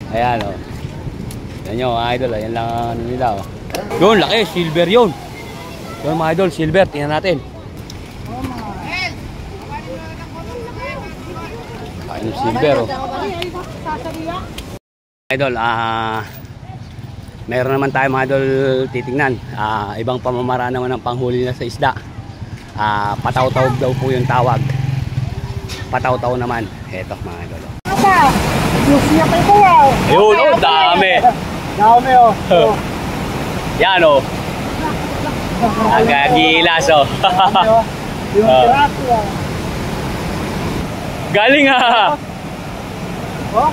Ayan o. Yan nyo mga idol. Ayan lang ano nila o. Yun, laki. Silver yun. Yun mga idol, silver. Tingnan natin. Laki ng silver o. Idol, meron naman tayo mga idol titingnan. Ibang pamamaraan naman ng panghuli na sa isda. Pataw-taw daw po yung tawag. Pataw-taw naman. Eto mga idol. Ayun o, dami. Dami o. Yan o. Nagagilas o. Galing ha. Oh.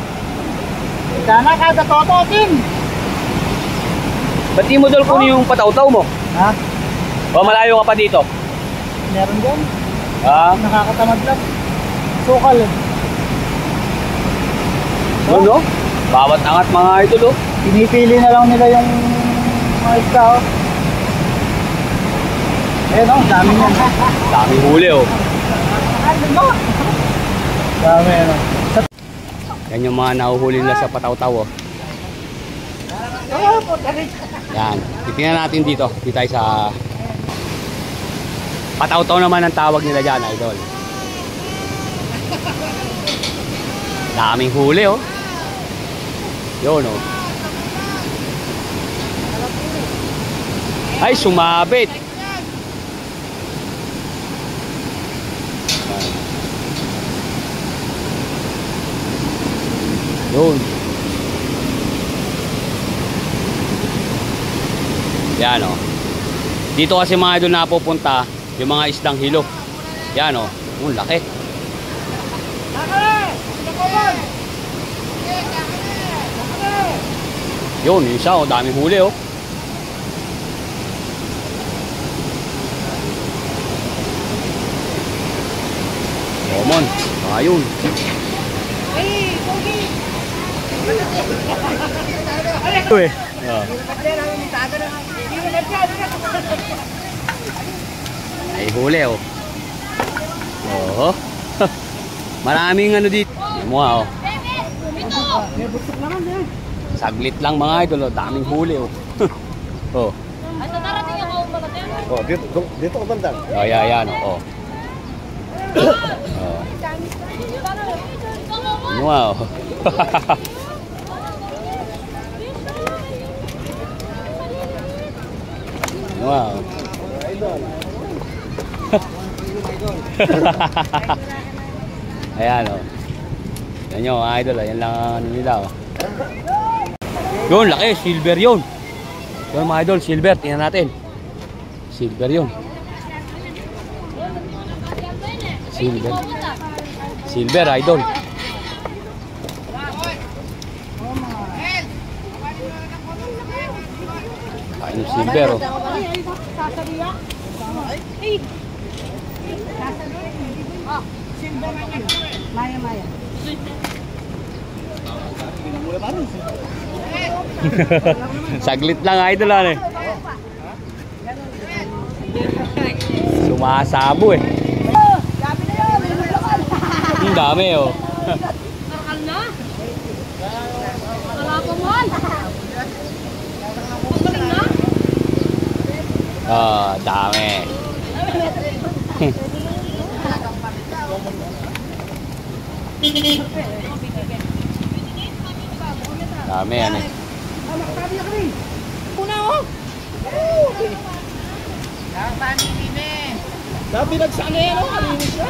Sana kada tototin. Ba't di mo dol kunin yung pataw-taw mo? Ha? O malayo ka pa dito? Meron dyan. Nakakatamad lang. Sukal eh. No? Bawat angat mga idol oh. Pinipili na lang nila yung mga isda oh. Ayan oh, dami yan. Daming huli oh. Dami yan oh. Yan yung mga nahuhuli nila sa pataw-taw oh. Yan. Titingnan natin dito. Dito tayo sa pataw-taw naman ang tawag nila dyan idol. Daming huli oh. Yun oh. Ay sumabit. Yun. Yan oh. Dito kasi mga idol napupunta yung mga isdang hilo. Yan oh. Laki. Yun, yung isa oh, daming huli oh. Common, ayun. Ito eh. Ay huli oh. Oh. Maraming ano dito. Mukha oh. Saglit lang mga idol, oh. Daming huli oh. Oh. Oh, dito ka banda. Oh, yan oh. Oh. Wow. Wow. Ayan oh. Yan nyo mga idol, ayan lang ano nila oh. Yun, laki, silver yun. Yun mga idol, silver, tingnan natin. Silver yun. Silver. Silver idol. Kain ng silver oh. Maya. Saglit lang idol ano eh. Sumasabo eh. Ang dami oh. Nakakal na. Nakakumon. Pagaling na. Dami. Dami yan eh. Una oh. Sabi nagsana yan oh, kalinis na.